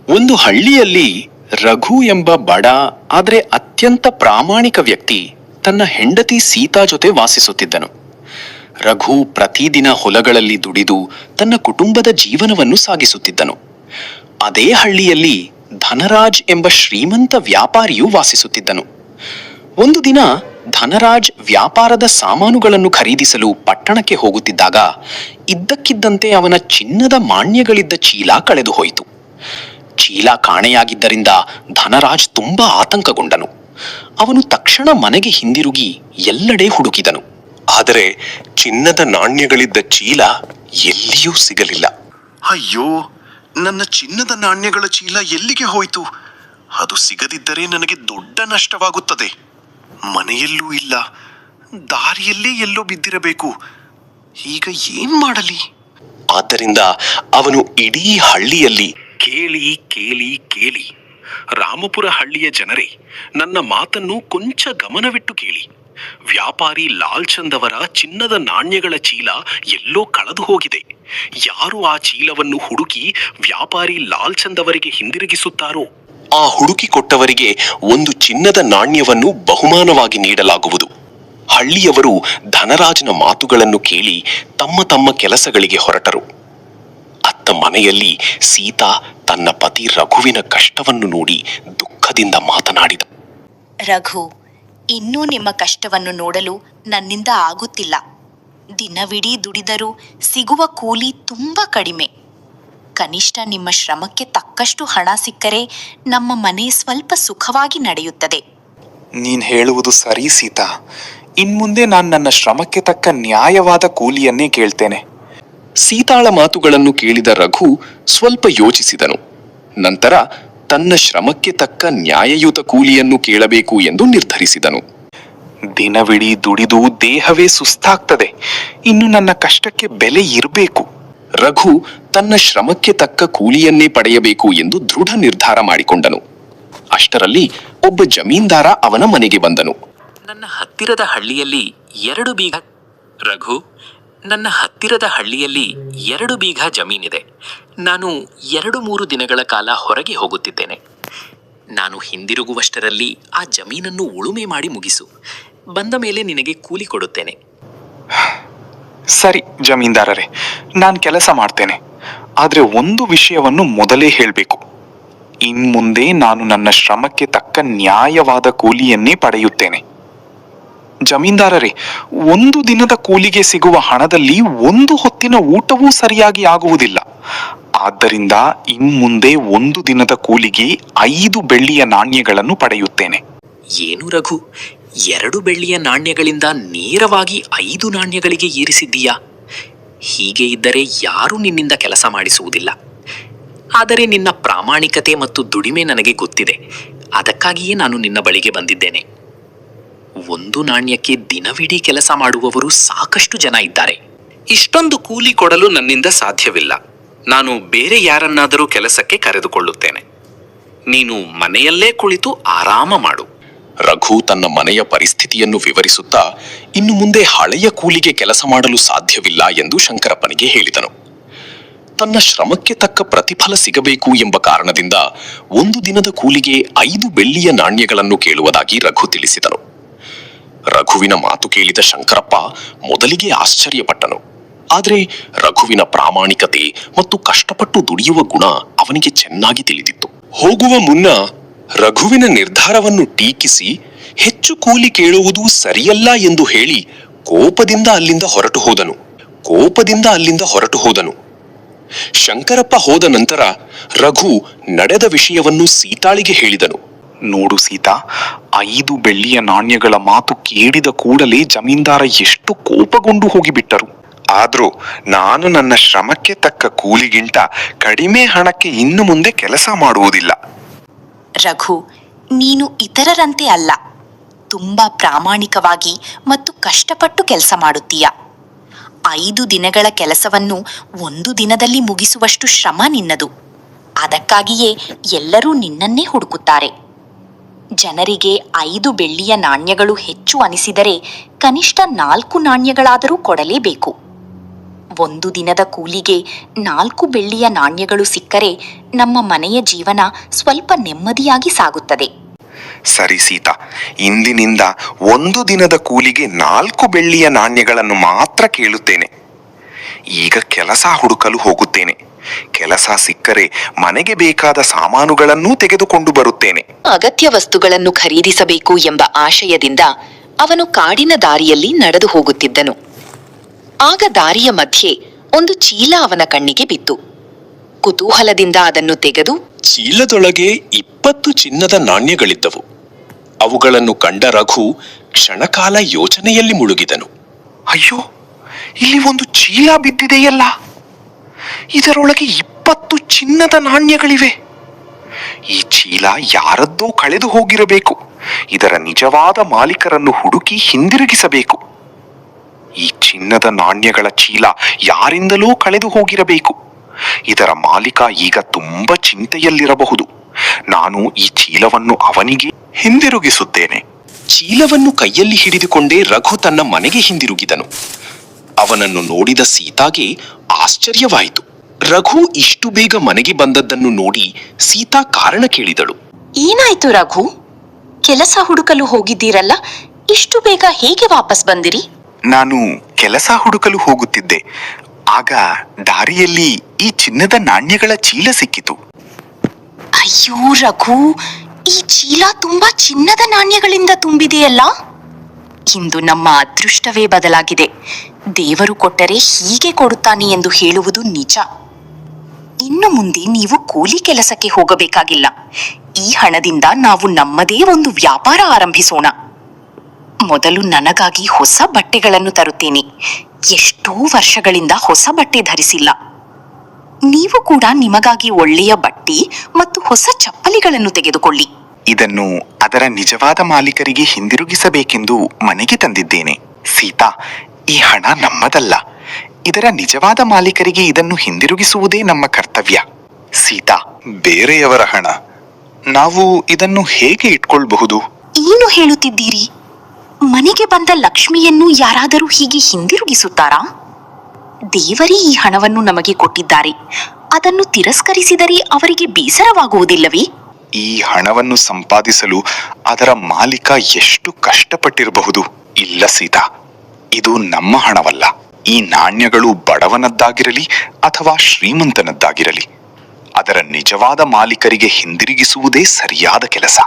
ಒಂದು ಹಳ್ಳಿಯಲ್ಲಿ ರಘು ಎಂಬ ಬಡ ಆದರೆ ಅತ್ಯಂತ ಪ್ರಾಮಾಣಿಕ ವ್ಯಕ್ತಿ ತನ್ನ ಹೆಂಡತಿ ಸೀತಾ ಜೊತೆ ವಾಸಿಸುತ್ತಿದ್ದನು. ರಘು ಪ್ರತಿದಿನ ಹೊಲಗಳಲ್ಲಿ ದುಡಿದು ತನ್ನ ಕುಟುಂಬದ ಜೀವನವನ್ನು ಸಾಗಿಸುತ್ತಿದ್ದನು. ಅದೇ ಹಳ್ಳಿಯಲ್ಲಿ ಧನರಾಜ್ ಎಂಬ ಶ್ರೀಮಂತ ವ್ಯಾಪಾರಿಯು ವಾಸಿಸುತ್ತಿದ್ದನು. ಒಂದು ದಿನ ಧನರಾಜ್ ವ್ಯಾಪಾರದ ಸಾಮಾನುಗಳನ್ನು ಖರೀದಿಸಲು ಪಟ್ಟಣಕ್ಕೆ ಹೋಗುತ್ತಿದ್ದಾಗ ಇದ್ದಕ್ಕಿದ್ದಂತೆ ಅವನ ಚಿನ್ನದ ನಾಣ್ಯಗಳಿದ್ದ ಚೀಲ ಕಳೆದು ಹೋಯಿತು. ಚೀಲ ಕಾಣೆಯಾಗಿದ್ದರಿಂದ ಧನರಾಜ್ ತುಂಬಾ ಆತಂಕಗೊಂಡನು. ಅವನು ತಕ್ಷಣ ಮನೆಗೆ ಹಿಂದಿರುಗಿ ಎಲ್ಲೆಡೆ ಹುಡುಕಿದನು. ಆದರೆ ಚಿನ್ನದ ನಾಣ್ಯಗಳಿದ್ದ ಚೀಲ ಎಲ್ಲಿಯೂ ಸಿಗಲಿಲ್ಲ. ಅಯ್ಯೋ, ನನ್ನ ಚಿನ್ನದ ನಾಣ್ಯಗಳ ಚೀಲ ಎಲ್ಲಿಗೆ ಹೋಯಿತು? ಅದು ಸಿಗದಿದ್ದರೆ ನನಗೆ ದೊಡ್ಡ ನಷ್ಟವಾಗುತ್ತದೆ. ಮನೆಯಲ್ಲೂ ಇಲ್ಲ, ದಾರಿಯಲ್ಲೇ ಎಲ್ಲೋ ಬಿದ್ದಿರಬೇಕು. ಈಗ ಏನ್ ಮಾಡಲಿ? ಆದ್ದರಿಂದ ಅವನು ಇಡೀ ಹಳ್ಳಿಯಲ್ಲಿ ಕೇಳಿ ಕೇಳಿ ಕೇಳಿ, ರಾಮಪುರ ಹಳ್ಳಿಯ ಜನರೇ, ನನ್ನ ಮಾತನ್ನು ಕೊಂಚ ಗಮನವಿಟ್ಟು ಕೇಳಿ. ವ್ಯಾಪಾರಿ ಲಾಲ್ಚಂದ್ ಅವರ ಚಿನ್ನದ ನಾಣ್ಯಗಳ ಚೀಲ ಎಲ್ಲೋ ಕಳೆದು ಹೋಗಿದೆ. ಯಾರು ಆ ಚೀಲವನ್ನು ಹುಡುಕಿ ವ್ಯಾಪಾರಿ ಲಾಲ್ಚಂದ್ ಅವರಿಗೆ ಹಿಂದಿರುಗಿಸುತ್ತಾರೋ ಆ ಹುಡುಕಿ ಕೊಟ್ಟವರಿಗೆ ಒಂದು ಚಿನ್ನದ ನಾಣ್ಯವನ್ನು ಬಹುಮಾನವಾಗಿ ನೀಡಲಾಗುವುದು. ಹಳ್ಳಿಯವರು ಧನರಾಜನ ಮಾತುಗಳನ್ನು ಕೇಳಿ ತಮ್ಮ ತಮ್ಮ ಕೆಲಸಗಳಿಗೆ ಹೊರಟರು. ಅತ್ತ ಮನೆಯಲ್ಲಿ ಸೀತಾ ತನ್ನ ಪತಿ ರಘುವಿನ ಕಷ್ಟವನ್ನು ನೋಡಿ ದುಃಖದಿಂದ ಮಾತನಾಡಿದ. ರಘು, ಇನ್ನೂ ನಿಮ್ಮ ಕಷ್ಟವನ್ನು ನೋಡಲು ನನ್ನಿಂದ ಆಗುತ್ತಿಲ್ಲ. ದಿನವಿಡೀ ದುಡಿದರೂ ಸಿಗುವ ಕೂಲಿ ತುಂಬ ಕಡಿಮೆ. ಕನಿಷ್ಠ ನಿಮ್ಮ ಶ್ರಮಕ್ಕೆ ತಕ್ಕಷ್ಟು ಹಣ ಸಿಕ್ಕರೆ ನಮ್ಮ ಮನೆ ಸ್ವಲ್ಪ ಸುಖವಾಗಿ ನಡೆಯುತ್ತದೆ. ನೀನ್ ಹೇಳುವುದು ಸರಿ ಸೀತಾ. ಇನ್ಮುಂದೆ ನಾನು ನನ್ನ ಶ್ರಮಕ್ಕೆ ತಕ್ಕ ನ್ಯಾಯವಾದ ಕೂಲಿಯನ್ನೇ ಕೇಳ್ತೇನೆ. ಸೀತಾಳ ಮಾತುಗಳನ್ನು ಕೇಳಿದ ರಘು ಸ್ವಲ್ಪ ಯೋಚಿಸಿದನು. ನಂತರ ತನ್ನ ಶ್ರಮಕ್ಕೆ ತಕ್ಕ ನ್ಯಾಯಯುತ ಕೂಲಿಯನ್ನು ಕೇಳಬೇಕು ಎಂದು ನಿರ್ಧರಿಸಿದನು. ದಿನವಿಡೀ ದುಡಿದು ದೇಹವೇ ಸುಸ್ತಾಗ್ತದೆ, ಇನ್ನು ನನ್ನ ಕಷ್ಟಕ್ಕೆ ಬೆಲೆ ಇರಬೇಕು. ರಘು ತನ್ನ ಶ್ರಮಕ್ಕೆ ತಕ್ಕ ಕೂಲಿಯನ್ನೇ ಪಡೆಯಬೇಕು ಎಂದು ದೃಢ ನಿರ್ಧಾರ ಮಾಡಿಕೊಂಡನು. ಅಷ್ಟರಲ್ಲಿ ಒಬ್ಬ ಜಮೀನ್ದಾರ ಅವನ ಮನೆಗೆ ಬಂದನು. ನನ್ನ ಹತ್ತಿರದ ಹಳ್ಳಿಯಲ್ಲಿ 2 ಬೀಘ ರಘು, ನನ್ನ ಹತ್ತಿರದ ಹಳ್ಳಿಯಲ್ಲಿ 2 ಬೀಘ ಜಮೀನಿದೆ. ನಾನು 2-3 ದಿನಗಳ ಕಾಲ ಹೊರಗೆ ಹೋಗುತ್ತಿದ್ದೇನೆ. ನಾನು ಹಿಂದಿರುಗುವಷ್ಟರಲ್ಲಿ ಆ ಜಮೀನನ್ನು ಉಳುಮೆ ಮಾಡಿ ಮುಗಿಸು. ಬಂದ ಮೇಲೆ ನಿನಗೆ ಕೂಲಿ ಕೊಡುತ್ತೇನೆ. ಸರಿ ಜಮೀನ್ದಾರರೇ, ನಾನು ಕೆಲಸ ಮಾಡ್ತೇನೆ. ಆದ್ರೆ ಒಂದು ವಿಷಯವನ್ನು ಮೊದಲೇ ಹೇಳಬೇಕು. ಇನ್ಮುಂದೆ ನಾನು ನನ್ನ ಶ್ರಮಕ್ಕೆ ತಕ್ಕ ನ್ಯಾಯವಾದ ಕೂಲಿಯನ್ನೇ ಪಡೆಯುತ್ತೇನೆ. ಜಮೀನ್ದಾರರೇ, ಒಂದು ದಿನದ ಕೂಲಿಗೆ ಸಿಗುವ ಹಣದಲ್ಲಿ ಒಂದು ಹೊತ್ತಿನ ಊಟವೂ ಸರಿಯಾಗಿ ಆಗುವುದಿಲ್ಲ. ಆದ್ದರಿಂದ ಇನ್ಮುಂದೆ ಒಂದು ದಿನದ ಕೂಲಿಗೆ 5 ಬೆಳ್ಳಿಯ ನಾಣ್ಯಗಳನ್ನು ಪಡೆಯುತ್ತೇನೆ. ಏನು ರಘು, 2 ಬೆಳ್ಳಿಯ ನಾಣ್ಯಗಳಿಂದ ನೇರವಾಗಿ 5 ನಾಣ್ಯಗಳಿಗೆ ಏರಿಸಿದ್ದೀಯಾ? ಹೀಗೆ ಇದ್ದರೆ ಯಾರೂ ನಿನ್ನಿಂದ ಕೆಲಸ ಮಾಡಿಸುವುದಿಲ್ಲ. ಆದರೆ ನಿನ್ನ ಪ್ರಾಮಾಣಿಕತೆ ಮತ್ತು ದುಡಿಮೆ ನನಗೆ ಗೊತ್ತಿದೆ. ಅದಕ್ಕಾಗಿಯೇ ನಾನು ನಿನ್ನ ಬಳಿಗೆ ಬಂದಿದ್ದೇನೆ. 1 ನಾಣ್ಯಕ್ಕೆ ದಿನವಿಡೀ ಕೆಲಸ ಮಾಡುವವರು ಸಾಕಷ್ಟು ಜನ ಇದ್ದಾರೆ. ಇಷ್ಟೊಂದು ಕೂಲಿ ಕೊಡಲು ನನ್ನಿಂದ ಸಾಧ್ಯವಿಲ್ಲ. ನಾನು ಬೇರೆ ಯಾರನ್ನಾದರೂ ಕೆಲಸಕ್ಕೆ ಕರೆದುಕೊಳ್ಳುತ್ತೇನೆ. ನೀನು ಮನೆಯಲ್ಲೇ ಕುಳಿತು ಆರಾಮ ಮಾಡು. ರಘು ತನ್ನ ಮನೆಯ ಪರಿಸ್ಥಿತಿಯನ್ನು ವಿವರಿಸುತ್ತಾ ಇನ್ನು ಮುಂದೆ ಹಳೆಯ ಕೂಲಿಗೆ ಕೆಲಸ ಮಾಡಲು ಸಾಧ್ಯವಿಲ್ಲ ಎಂದು ಶಂಕರಪ್ಪನಿಗೆ ಹೇಳಿದನು. ತನ್ನ ಶ್ರಮಕ್ಕೆ ತಕ್ಕ ಪ್ರತಿಫಲ ಸಿಗಬೇಕು ಎಂಬ ಕಾರಣದಿಂದ 1 ದಿನದ ಕೂಲಿಗೆ 5 ಬೆಳ್ಳಿಯ ನಾಣ್ಯಗಳನ್ನು ಕೇಳುವುದಾಗಿ ರಘು ತಿಳಿಸಿದನು. ರಘುವಿನ ಮಾತು ಕೇಳಿದ ಶಂಕರಪ್ಪ ಮೊದಲಿಗೆ ಆಶ್ಚರ್ಯಪಟ್ಟನು. ಆದರೆ ರಘುವಿನ ಪ್ರಾಮಾಣಿಕತೆ ಮತ್ತು ಕಷ್ಟಪಟ್ಟು ದುಡಿಯುವ ಗುಣ ಅವನಿಗೆ ಚೆನ್ನಾಗಿ ತಿಳಿದಿತ್ತು. ಹೋಗುವ ಮುನ್ನ ರಘುವಿನ ನಿರ್ಧಾರವನ್ನು ಟೀಕಿಸಿ ಹೆಚ್ಚು ಕೂಲಿ ಕೇಳುವುದು ಸರಿಯಲ್ಲ ಎಂದು ಹೇಳಿ ಕೋಪದಿಂದ ಅಲ್ಲಿಂದ ಹೊರಟು ಹೋದನು. ಶಂಕರಪ್ಪ ಹೋದ ನಂತರ ರಘು ನಡೆದ ವಿಷಯವನ್ನು ಸೀತಾಳಿಗೆ ಹೇಳಿದನು. ನೋಡು ಸೀತಾ, 5 ಬೆಳ್ಳಿಯ ನಾಣ್ಯಗಳ ಮಾತು ಕೇಳಿದ ಕೂಡಲೇ ಜಮೀನ್ದಾರ ಎಷ್ಟು ಕೋಪಗೊಂಡು ಹೋಗಿಬಿಟ್ಟರು. ಆದ್ರೂ ನಾನು ನನ್ನ ಶ್ರಮಕ್ಕೆ ತಕ್ಕ ಕೂಲಿಗಿಂತ ಕಡಿಮೆ ಹಣಕ್ಕೆ ಇನ್ನು ಮುಂದೆ ಕೆಲಸ ಮಾಡುವುದಿಲ್ಲ. ರಘು, ನೀನು ಇತರರಂತೆ ಅಲ್ಲ. ತುಂಬಾ ಪ್ರಾಮಾಣಿಕವಾಗಿ ಮತ್ತು ಕಷ್ಟಪಟ್ಟು ಕೆಲಸ ಮಾಡುತ್ತೀಯ. 5 ದಿನಗಳ ಕೆಲಸವನ್ನು 1 ದಿನದಲ್ಲಿ ಮುಗಿಸುವಷ್ಟು ಶ್ರಮ ನಿನ್ನದು. ಅದಕ್ಕಾಗಿಯೇ ಎಲ್ಲರೂ ನಿನ್ನನ್ನೇ ಹುಡುಕುತ್ತಾರೆ. ಜನರಿಗೆ 5 ಬೆಳ್ಳಿಯ ನಾಣ್ಯಗಳು ಹೆಚ್ಚು ಅನಿಸಿದರೆ ಕನಿಷ್ಠ 4 ನಾಣ್ಯಗಳಾದರೂ ಕೊಡಲೇಬೇಕು. ಒಂದು ದಿನದ ಕೂಲಿಗೆ 4 ಬೆಳ್ಳಿಯ ನಾಣ್ಯಗಳು ಸಿಕ್ಕರೆ ನಮ್ಮ ಮನೆಯ ಜೀವನ ಸ್ವಲ್ಪ ನೆಮ್ಮದಿಯಾಗಿ ಸಾಗುತ್ತದೆ. ಸರಿ ಸೀತಾ, ಇಂದಿನಿಂದ ಒಂದು ದಿನದ ಕೂಲಿಗೆ 4 ಬೆಳ್ಳಿಯ ನಾಣ್ಯಗಳನ್ನು ಮಾತ್ರ ಕೇಳುತ್ತೇನೆ. ಈಗ ಕೆಲಸ ಹುಡುಕಲು ಹೋಗುತ್ತೇನೆ. ಕೆಲಸ ಸಿಕ್ಕರೆ ಮನೆಗೆ ಬೇಕಾದ ಸಾಮಾನುಗಳನ್ನೂ ತೆಗೆದುಕೊಂಡು ಬರುತ್ತೇನೆ. ಅಗತ್ಯ ವಸ್ತುಗಳನ್ನು ಖರೀದಿಸಬೇಕು ಎಂಬ ಆಶಯದಿಂದ ಅವನು ಕಾಡಿನ ದಾರಿಯಲ್ಲಿ ನಡೆದು ಹೋಗುತ್ತಿದ್ದನು. ಆಗ ದಾರಿಯ ಮಧ್ಯೆ ಒಂದು ಚೀಲ ಅವನ ಕಣ್ಣಿಗೆ ಬಿತ್ತು. ಕುತೂಹಲದಿಂದ ಅದನ್ನು ತೆಗೆದು ಚೀಲದೊಳಗೆ 20 ಚಿನ್ನದ ನಾಣ್ಯಗಳಿದ್ದವು. ಅವುಗಳನ್ನು ಕಂಡ ರಘು ಕ್ಷಣಕಾಲ ಯೋಚನೆಯಲ್ಲಿ ಮುಳುಗಿದನು. ಅಯ್ಯೋ, ಇಲ್ಲಿ ಒಂದು ಚೀಲ ಬಿದ್ದಿದೆಯಲ್ಲ, ಇದರೊಳಗೆ 20 ಚಿನ್ನದ ನಾಣ್ಯಗಳಿವೆ. ಈ ಚೀಲ ಯಾರದ್ದೋ ಕಳೆದು ಹೋಗಿರಬೇಕು. ಇದರ ನಿಜವಾದ ಮಾಲೀಕರನ್ನು ಹುಡುಕಿ ಹಿಂದಿರುಗಿಸಬೇಕು. ಈ ಚಿನ್ನದ ನಾಣ್ಯಗಳ ಚೀಲ ಯಾರಿಂದಲೂ ಕಳೆದು ಹೋಗಿರಬೇಕು. ಇದರ ಮಾಲೀಕ ಈಗ ತುಂಬಾ ಚಿಂತೆಯಲ್ಲಿರಬಹುದು. ನಾನು ಈ ಚೀಲವನ್ನು ಅವನಿಗೆ ಹಿಂದಿರುಗಿಸುತ್ತೇನೆ. ಚೀಲವನ್ನು ಕೈಯಲ್ಲಿ ಹಿಡಿದುಕೊಂಡೇ ರಘು ತನ್ನ ಮನೆಗೆ ಹಿಂದಿರುಗಿದನು. ಅವನನ್ನು ನೋಡಿದ ಸೀತಾಗೆ ಆಶ್ಚರ್ಯವಾಯಿತು. ರಘು ಇಷ್ಟು ಬೇಗ ಮನೆಗೆ ಬಂದದ್ದನ್ನು ನೋಡಿ ಸೀತಾ ಕಾರಣ ಕೇಳಿದಳು. ಏನಾಯ್ತು ರಘು? ಕೆಲಸ ಹುಡುಕಲು ಹೋಗಿದ್ದೀರಲ್ಲ, ಇಷ್ಟು ಬೇಗ ಹೇಗೆ ವಾಪಸ್ ಬಂದಿರಿ? ನಾನು ಕೆಲಸ ಹುಡುಕಲು ಹೋಗುತ್ತಿದ್ದೆ. ಆಗ ದಾರಿಯಲ್ಲಿ ಈ ಚಿನ್ನದ ನಾಣ್ಯಗಳ ಚೀಲ ಸಿಕ್ಕಿತು. ಅಯ್ಯೋ ರಘು, ಈ ಚೀಲ ತುಂಬಾ ಚಿನ್ನದ ನಾಣ್ಯಗಳಿಂದ ತುಂಬಿದೆಯಲ್ಲ. ಇಂದು ನಮ್ಮ ಅದೃಷ್ಟವೇ ಬದಲಾಗಿದೆ. ದೇವರು ಕೊಟ್ಟರೆ ಹೀಗೆ ಕೊಡುತ್ತಾನೆ ಎಂದು ಹೇಳುವುದು ನಿಜ. ಇನ್ನು ಮುಂದೆ ನೀವು ಕೂಲಿ ಕೆಲಸಕ್ಕೆ ಹೋಗಬೇಕಾಗಿಲ್ಲ. ಈ ಹಣದಿಂದ ನಾವು ನಮ್ಮದೇ ಒಂದು ವ್ಯಾಪಾರ ಆರಂಭಿಸೋಣ. ಮೊದಲು ನನಗಾಗಿ ಹೊಸ ಬಟ್ಟೆಗಳನ್ನು ತರುತ್ತೇನೆ. ಎಷ್ಟೋ ವರ್ಷಗಳಿಂದ ಹೊಸ ಬಟ್ಟೆ ಧರಿಸಿಲ್ಲ. ನೀವು ಕೂಡ ನಿಮಗಾಗಿ ಒಳ್ಳೆಯ ಬಟ್ಟೆ ಮತ್ತು ಹೊಸ ಚಪ್ಪಲಿಗಳನ್ನು ತೆಗೆದುಕೊಳ್ಳಿ. ಇದನ್ನು ಅದರ ನಿಜವಾದ ಮಾಲೀಕರಿಗೆ ಹಿಂದಿರುಗಿಸಬೇಕೆಂದು ಮನೆಗೆ ತಂದಿದ್ದೇನೆ. ಸೀತಾ, ಈ ಹಣ ನಮ್ಮದಲ್ಲ. ಇದರ ನಿಜವಾದ ಮಾಲೀಕರಿಗೆ ಇದನ್ನು ಹಿಂದಿರುಗಿಸುವುದೇ ನಮ್ಮ ಕರ್ತವ್ಯ. ಸೀತಾ, ಬೇರೆಯವರ ಹಣ, ನಾವು ಇದನ್ನು ಹೇಗೆ ಇಟ್ಕೊಳ್ಬಹುದು? ಏನು ಹೇಳುತ್ತಿದ್ದೀರಿ? ಮನೆಗೆ ಬಂದ ಲಕ್ಷ್ಮಿಯನ್ನು ಯಾರಾದರೂ ಹೀಗೆ ಹಿಂದಿರುಗಿಸುತ್ತಾರಾ? ದೇವರೇ ಈ ಹಣವನ್ನು ನಮಗೆ ಕೊಟ್ಟಿದ್ದಾರೆ. ಅದನ್ನು ತಿರಸ್ಕರಿಸಿದರೆ ಅವರಿಗೆ ಬೇಸರವಾಗುವುದಿಲ್ಲವೇ? ಈ ಹಣವನ್ನು ಸಂಪಾದಿಸಲು ಅದರ ಮಾಲೀಕ ಎಷ್ಟು ಕಷ್ಟಪಟ್ಟಿರಬಹುದು. ಇಲ್ಲ ಸೀತಾ, ಇದು ನಮ್ಮ ಹಣವಲ್ಲ. ಈ ನಾಣ್ಯಗಳು ಬಡವನದ್ದಾಗಿರಲಿ ಅಥವಾ ಶ್ರೀಮಂತನದ್ದಾಗಿರಲಿ, ಅದರ ನಿಜವಾದ ಮಾಲೀಕರಿಗೆ ಹಿಂದಿರುಗಿಸುವುದೇ ಸರಿಯಾದ ಕೆಲಸ.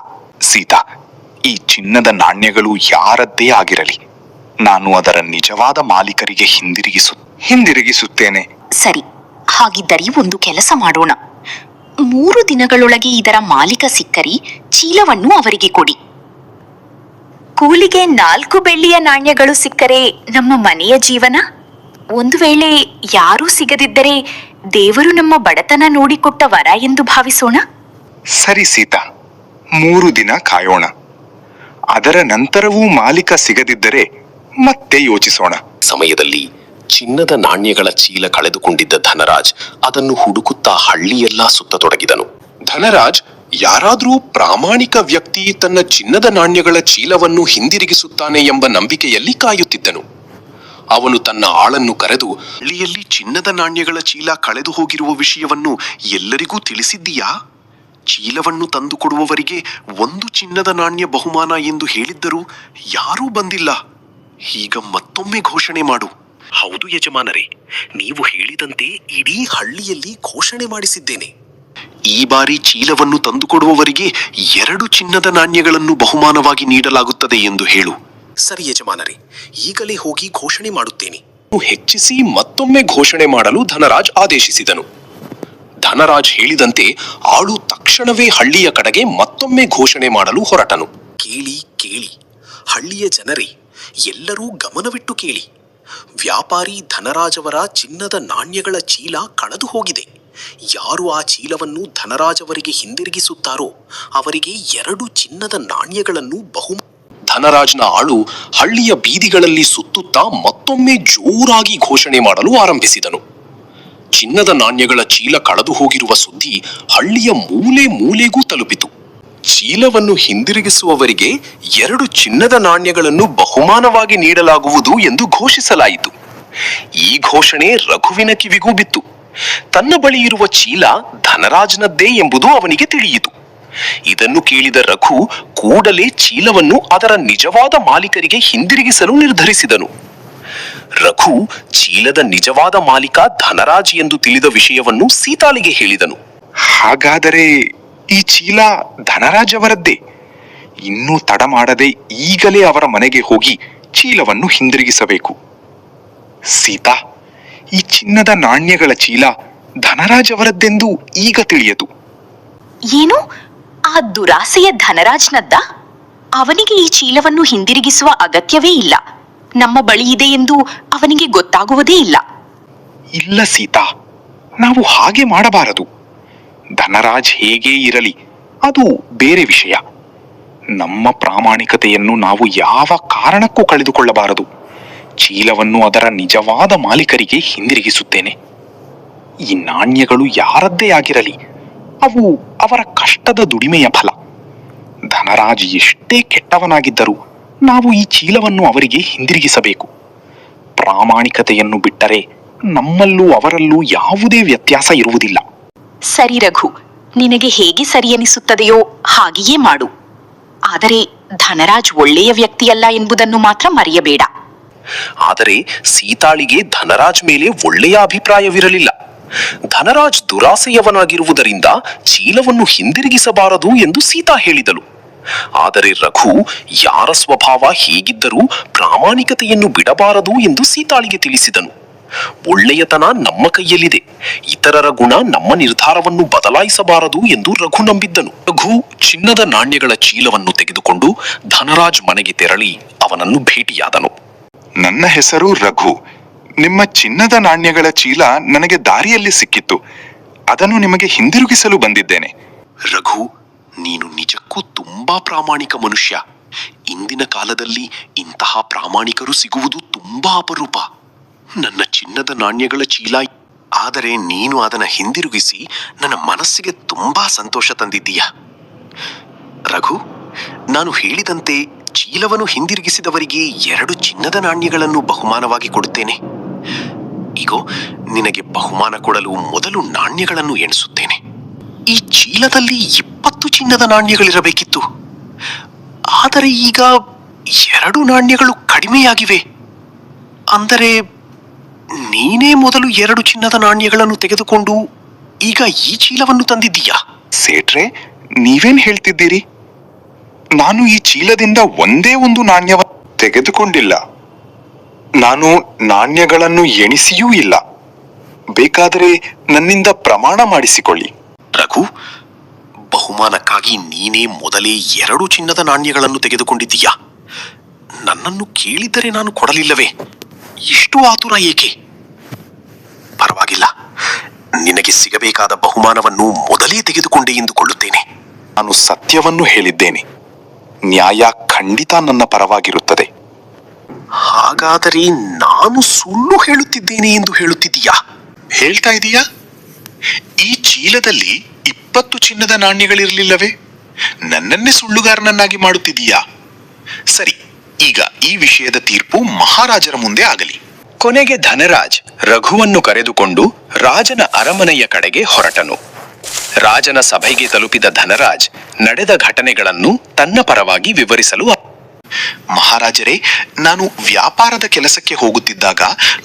ಸೀತಾ, ಈ ಚಿನ್ನದ ನಾಣ್ಯಗಳು ಯಾರದ್ದೇ ಆಗಿರಲಿ, ನಾನು ಅದರ ನಿಜವಾದ ಮಾಲೀಕರಿಗೆ ಹಿಂದಿರುಗಿಸುತ್ತೇನೆ. ಸರಿ, ಹಾಗಿದ್ದರೆ ಒಂದು ಕೆಲಸ ಮಾಡೋಣ. 3 ದಿನಗಳೊಳಗೆ ಇದರ ಮಾಲೀಕ ಸಿಕ್ಕರಿ ಚೀಲವನ್ನು ಅವರಿಗೆ ಕೊಡಿ. ಕೂಲಿಗೆ 4 ಬೆಳ್ಳಿಯ ನಾಣ್ಯಗಳು ಸಿಕ್ಕರೆ ನಮ್ಮ ಮನೆಯ ಜೀವನ. ಒಂದು ವೇಳೆ ಯಾರೂ ಸಿಗದಿದ್ದರೆ ದೇವರು ನಮ್ಮ ಬಡತನ ನೋಡಿಕೊಟ್ಟ ವರ ಎಂದು ಭಾವಿಸೋಣ. ಸರಿ ಸೀತಾ, 3 ದಿನ ಕಾಯೋಣ. ಅದರ ನಂತರವೂ ಮಾಲೀಕ ಸಿಗದಿದ್ದರೆ ಮತ್ತೆ ಯೋಚಿಸೋಣ. ಸಮಯದಲ್ಲಿ ಚಿನ್ನದ ನಾಣ್ಯಗಳ ಚೀಲ ಕಳೆದುಕೊಂಡಿದ್ದ ಧನರಾಜ್ ಅದನ್ನು ಹುಡುಕುತ್ತಾ ಹಳ್ಳಿಯೆಲ್ಲಾ ಸುತ್ತತೊಡಗಿದನು. ಧನರಾಜ್ ಯಾರಾದ್ರೂ ಪ್ರಾಮಾಣಿಕ ವ್ಯಕ್ತಿ ತನ್ನ ಚಿನ್ನದ ನಾಣ್ಯಗಳ ಚೀಲವನ್ನು ಹಿಂದಿರುಗಿಸುತ್ತಾನೆ ಎಂಬ ನಂಬಿಕೆಯಲ್ಲಿ ಕಾಯುತ್ತಿದ್ದನು. ಅವನು ತನ್ನ ಆಳನ್ನು ಕರೆದು, ಹಳ್ಳಿಯಲ್ಲಿ ಚಿನ್ನದ ನಾಣ್ಯಗಳ ಚೀಲ ಕಳೆದು ಹೋಗಿರುವ ವಿಷಯವನ್ನು ಎಲ್ಲರಿಗೂ ತಿಳಿಸಿದ್ದೀಯಾ? ಚೀಲವನ್ನು ತಂದುಕೊಡುವವರಿಗೆ 1 ಚಿನ್ನದ ನಾಣ್ಯ ಬಹುಮಾನ ಎಂದು ಹೇಳಿದ್ದರೂ ಯಾರೂ ಬಂದಿಲ್ಲ. ಈಗ ಮತ್ತೊಮ್ಮೆ ಘೋಷಣೆ ಮಾಡು. ಹೌದು ಯಜಮಾನರೇ, ನೀವು ಹೇಳಿದಂತೆ ಇಡೀ ಹಳ್ಳಿಯಲ್ಲಿ ಘೋಷಣೆ ಮಾಡಿಸಿದ್ದೇನೆ. ಈ ಬಾರಿ ಚೀಲವನ್ನು ತಂದುಕೊಡುವವರಿಗೆ 2 ಚಿನ್ನದ ನಾಣ್ಯಗಳನ್ನು ಬಹುಮಾನವಾಗಿ ನೀಡಲಾಗುತ್ತದೆ ಎಂದು ಹೇಳು. ಸರಿ ಯಜಮಾನರೇ, ಈಗಲೇ ಹೋಗಿ ಘೋಷಣೆ ಮಾಡುತ್ತೇನೆ. ಹೆಚ್ಚಿಸಿ ಮತ್ತೊಮ್ಮೆ ಘೋಷಣೆ ಮಾಡಲು ಧನರಾಜ್ ಆದೇಶಿಸಿದನು. ಧನರಾಜ್ ಹೇಳಿದಂತೆ ಆಳು ತಕ್ಷಣವೇ ಹಳ್ಳಿಯ ಕಡೆಗೆ ಮತ್ತೊಮ್ಮೆ ಘೋಷಣೆ ಮಾಡಲು ಹೊರಟನು. ಕೇಳಿ ಕೇಳಿ, ಹಳ್ಳಿಯ ಜನರೇ, ಎಲ್ಲರೂ ಗಮನವಿಟ್ಟು ಕೇಳಿ. ವ್ಯಾಪಾರಿ ಧನರಾಜವರ ಚಿನ್ನದ ನಾಣ್ಯಗಳ ಚೀಲ ಕಳೆದು ಹೋಗಿದೆ. ಯಾರು ಆ ಚೀಲವನ್ನು ಧನರಾಜವರಿಗೆ ಹಿಂದಿರುಗಿಸುತ್ತಾರೋ ಅವರಿಗೆ 2 ಚಿನ್ನದ ನಾಣ್ಯಗಳನ್ನು ಧನರಾಜ್ನ ಆಳು ಹಳ್ಳಿಯ ಬೀದಿಗಳಲ್ಲಿ ಸುತ್ತುತ್ತಾ ಮತ್ತೊಮ್ಮೆ ಜೋರಾಗಿ ಘೋಷಣೆ ಮಾಡಲು ಆರಂಭಿಸಿದನು. ಚಿನ್ನದ ನಾಣ್ಯಗಳ ಚೀಲ ಕಳೆದು ಹೋಗಿರುವ ಸುದ್ದಿ ಹಳ್ಳಿಯ ಮೂಲೆ ಮೂಲೆಗೂ ತಲುಪಿತು. ಚೀಲವನ್ನು ಹಿಂದಿರುಗಿಸುವವರಿಗೆ 2 ಚಿನ್ನದ ನಾಣ್ಯಗಳನ್ನು ಬಹುಮಾನವಾಗಿ ನೀಡಲಾಗುವುದು ಎಂದು ಘೋಷಿಸಲಾಯಿತು. ಈ ಘೋಷಣೆ ರಘುವಿನ ಕಿವಿಗೂ ಬಿತ್ತು. ತನ್ನ ಬಳಿ ಇರುವ ಚೀಲ ಧನರಾಜ್ನದ್ದೇ ಎಂಬುದು ಅವನಿಗೆ ತಿಳಿಯಿತು. ಇದನ್ನು ಕೇಳಿದ ರಘು ಕೂಡಲೇ ಚೀಲವನ್ನು ಅದರ ನಿಜವಾದ ಮಾಲೀಕರಿಗೆ ಹಿಂದಿರುಗಿಸಲು ನಿರ್ಧರಿಸಿದನು. ರಘು ಚೀಲದ ನಿಜವಾದ ಮಾಲೀಕ ಧನರಾಜ್ ಎಂದು ತಿಳಿದ ವಿಷಯವನ್ನು ಸೀತಾಳಿಗೆ ಹೇಳಿದನು. ಹಾಗಾದರೆ ಈ ಚೀಲ ಧನರಾಜ್ ಅವರದ್ದೇ. ಇನ್ನೂ ತಡ ಮಾಡದೆ ಈಗಲೇ ಅವರ ಮನೆಗೆ ಹೋಗಿ ಚೀಲವನ್ನು ಹಿಂದಿರುಗಿಸಬೇಕು. ಸೀತಾ, ಈ ಚಿನ್ನದ ನಾಣ್ಯಗಳ ಚೀಲ ಧನರಾಜ್ ಅವರದ್ದೆಂದು ಈಗ ತಿಳಿಯಿತು. ಏನು? ಆ ದುರಾಸೆಯ ಧನರಾಜ್ನದ್ದ? ಅವನಿಗೆ ಈ ಚೀಲವನ್ನು ಹಿಂದಿರುಗಿಸುವ ಅಗತ್ಯವೇ ಇಲ್ಲ. ನಮ್ಮ ಬಳಿ ಇದೆ ಎಂದು ಅವನಿಗೆ ಗೊತ್ತಾಗುವುದೇ ಇಲ್ಲ. ಇಲ್ಲ ಸೀತಾ, ನಾವು ಹಾಗೆ ಮಾಡಬಾರದು. ಧನರಾಜ್ ಹೇಗೇ ಇರಲಿ, ಅದು ಬೇರೆ ವಿಷಯ. ನಮ್ಮ ಪ್ರಾಮಾಣಿಕತೆಯನ್ನು ನಾವು ಯಾವ ಕಾರಣಕ್ಕೂ ಕಳೆದುಕೊಳ್ಳಬಾರದು. ಚೀಲವನ್ನು ಅದರ ನಿಜವಾದ ಮಾಲೀಕರಿಗೆ ಹಿಂದಿರುಗಿಸುತ್ತೇನೆ. ಈ ನಾಣ್ಯಗಳು ಯಾರದ್ದೇ ಆಗಿರಲಿ, ಅವು ಅವರ ಕಷ್ಟದ ದುಡಿಮೆಯ ಫಲ. ಧನರಾಜ್ ಎಷ್ಟೇ ಕೆಟ್ಟವನಾಗಿದ್ದರೂ ನಾವು ಈ ಚೀಲವನ್ನು ಅವರಿಗೆ ಹಿಂದಿರುಗಿಸಬೇಕು. ಪ್ರಾಮಾಣಿಕತೆಯನ್ನು ಬಿಟ್ಟರೆ ನಮ್ಮಲ್ಲೂ ಅವರಲ್ಲೂ ಯಾವುದೇ ವ್ಯತ್ಯಾಸ ಇರುವುದಿಲ್ಲ. ಸರಿ ರಘು, ನಿನಗೆ ಹೇಗೆ ಸರಿಯೆನಿಸುತ್ತದೆಯೋ ಹಾಗೆಯೇ ಮಾಡು. ಆದರೆ ಧನರಾಜ್ ಒಳ್ಳೆಯ ವ್ಯಕ್ತಿಯಲ್ಲ ಎಂಬುದನ್ನು ಮಾತ್ರ ಮರೆಯಬೇಡ. ಆದರೆ ಸೀತಾಳಿಗೆ ಧನರಾಜ್ ಮೇಲೆ ಒಳ್ಳೆಯ ಅಭಿಪ್ರಾಯವಿರಲಿಲ್ಲ. ಧನರಾಜ್ ದುರಾಸೆಯವನಾಗಿರುವುದರಿಂದ ಚೀಲವನ್ನು ಹಿಂದಿರುಗಿಸಬಾರದು ಎಂದು ಸೀತಾ ಹೇಳಿದಳು. ಆದರೆ ರಘು ಯಾರ ಸ್ವಭಾವ ಹೇಗಿದ್ದರೂ ಪ್ರಾಮಾಣಿಕತೆಯನ್ನು ಬಿಡಬಾರದು ಎಂದು ಸೀತಾಳಿಗೆ ತಿಳಿಸಿದನು. ಒಳ್ಳೆಯತನ ನಮ್ಮ ಕೈಯಲ್ಲಿದೆ, ಇತರರ ಗುಣ ನಮ್ಮ ನಿರ್ಧಾರವನ್ನು ಬದಲಾಯಿಸಬಾರದು ಎಂದು ರಘು ನಂಬಿದ್ದನು. ರಘು ಚಿನ್ನದ ನಾಣ್ಯಗಳ ಚೀಲವನ್ನು ತೆಗೆದುಕೊಂಡು ಧನರಾಜ್ ಮನೆಗೆ ತೆರಳಿ ಅವನನ್ನು ಭೇಟಿಯಾದನು. ನನ್ನ ಹೆಸರು ರಘು. ನಿಮ್ಮ ಚಿನ್ನದ ನಾಣ್ಯಗಳ ಚೀಲ ನನಗೆ ದಾರಿಯಲ್ಲಿ ಸಿಕ್ಕಿತ್ತು. ಅದನ್ನು ನಿಮಗೆ ಹಿಂದಿರುಗಿಸಲು ಬಂದಿದ್ದೇನೆ. ರಘು, ನೀನು ನಿಜಕ್ಕೂ ತುಂಬಾ ಪ್ರಾಮಾಣಿಕ ಮನುಷ್ಯ. ಇಂದಿನ ಕಾಲದಲ್ಲಿ ಇಂತಹ ಪ್ರಾಮಾಣಿಕರು ಸಿಗುವುದು ತುಂಬಾ ಅಪರೂಪ. ನನ್ನ ಚಿನ್ನದ ನಾಣ್ಯಗಳ ಚೀಲ, ಆದರೆ ನೀನು ಅದನ್ನು ಹಿಂದಿರುಗಿಸಿ ನನ್ನ ಮನಸ್ಸಿಗೆ ತುಂಬಾ ಸಂತೋಷ ತಂದಿದ್ದೀಯ. ರಘು, ನಾನು ಹೇಳಿದಂತೆ ಚೀಲವನ್ನು ಹಿಂದಿರುಗಿಸಿದವರಿಗೆ 2 ಚಿನ್ನದ ನಾಣ್ಯಗಳನ್ನು ಬಹುಮಾನವಾಗಿ ಕೊಡುತ್ತೇನೆ. ಈಗೋ ನಿನಗೆ ಬಹುಮಾನ ಕೊಡಲು ಮೊದಲು ನಾಣ್ಯಗಳನ್ನು ಎಣಿಸುತ್ತೇನೆ. ಈ ಚೀಲದಲ್ಲಿ 20 ಚಿನ್ನದ ನಾಣ್ಯಗಳಿರಬೇಕಿತ್ತು. ಆದರೆ ಈಗ 2 ನಾಣ್ಯಗಳು ಕಡಿಮೆಯಾಗಿವೆ. ಅಂದರೆ ನೀನೇ ಮೊದಲು 2 ಚಿನ್ನದ ನಾಣ್ಯಗಳನ್ನು ತೆಗೆದುಕೊಂಡು ಈಗ ಈ ಚೀಲವನ್ನು ತಂದಿದ್ದೀಯಾ? ಸೇಟ್ರೆ, ನೀವೇನ್ ಹೇಳ್ತಿದ್ದೀರಿ? ನಾನು ಈ ಚೀಲದಿಂದ ಒಂದೇ ಒಂದು ನಾಣ್ಯವನ್ನು ತೆಗೆದುಕೊಂಡಿಲ್ಲ. ನಾನು ನಾಣ್ಯಗಳನ್ನು ಎಣಿಸಿಯೂ ಇಲ್ಲ. ಬೇಕಾದರೆ ನನ್ನಿಂದ ಪ್ರಮಾಣ ಮಾಡಿಸಿಕೊಳ್ಳಿ. ರಘು, ಬಹುಮಾನಕ್ಕಾಗಿ ನೀನೇ ಮೊದಲೇ 2 ಚಿನ್ನದ ನಾಣ್ಯಗಳನ್ನು ತೆಗೆದುಕೊಂಡಿದ್ದೀಯಾ? ನನ್ನನ್ನು ಕೇಳಿದರೆ ನಾನು ಕೊಡಲಿಲ್ಲವೇ? ಇಷ್ಟು ಆತುರ ಏಕೆ? ಪರವಾಗಿಲ್ಲ, ನಿನಗೆ ಸಿಗಬೇಕಾದ ಬಹುಮಾನವನ್ನು ಮೊದಲೇ ತೆಗೆದುಕೊಂಡೆ ಎಂದುಕೊಳ್ಳುತ್ತೇನೆ. ನಾನು ಸತ್ಯವನ್ನು ಹೇಳಿದ್ದೇನೆ. ನ್ಯಾಯ ಖಂಡಿತ ನನ್ನ ಪರವಾಗಿರುತ್ತದೆ. ಹಾಗಾದರೆ ನಾನು ಸುಳ್ಳು ಹೇಳುತ್ತಿದ್ದೇನೆ ಎಂದು ಹೇಳುತ್ತಿದ್ದೀಯಾ? ಹೇಳ್ತಾ ಇದೀಯಾ? ಈ ಚೀಲದಲ್ಲಿ 20 ಚಿನ್ನದ ನಾಣ್ಯಗಳಿರಲಿಲ್ಲವೇ? ನನ್ನನ್ನೇ ಸುಳ್ಳುಗಾರನನ್ನಾಗಿ ಮಾಡುತ್ತಿದ್ದೀಯಾ? ಸರಿ, ಈಗ ಈ ವಿಷಯದ ತೀರ್ಪು ಮಹಾರಾಜರ ಮುಂದೆ ಆಗಲಿ. ಕೊನೆಗೆ ಧನರಾಜ್ ರಘುವನ್ನು ಕರೆದುಕೊಂಡು ರಾಜನ ಅರಮನೆಯ ಕಡೆಗೆ ಹೊರಟನು. ರಾಜನ ಸಭೆಗೆ ತಲುಪಿದ ಧನರಾಜ್ ನಡೆದ ಘಟನೆಗಳನ್ನು ತನ್ನ ಪರವಾಗಿ ವಿವರಿಸಲು, ಮಹಾರಾಜರೇ, ನಾನು ವ್ಯಾಪಾರದ ಕೆಲಸಕ್ಕೆ ಹೋಗುತ್ತಿದ್ದಾಗ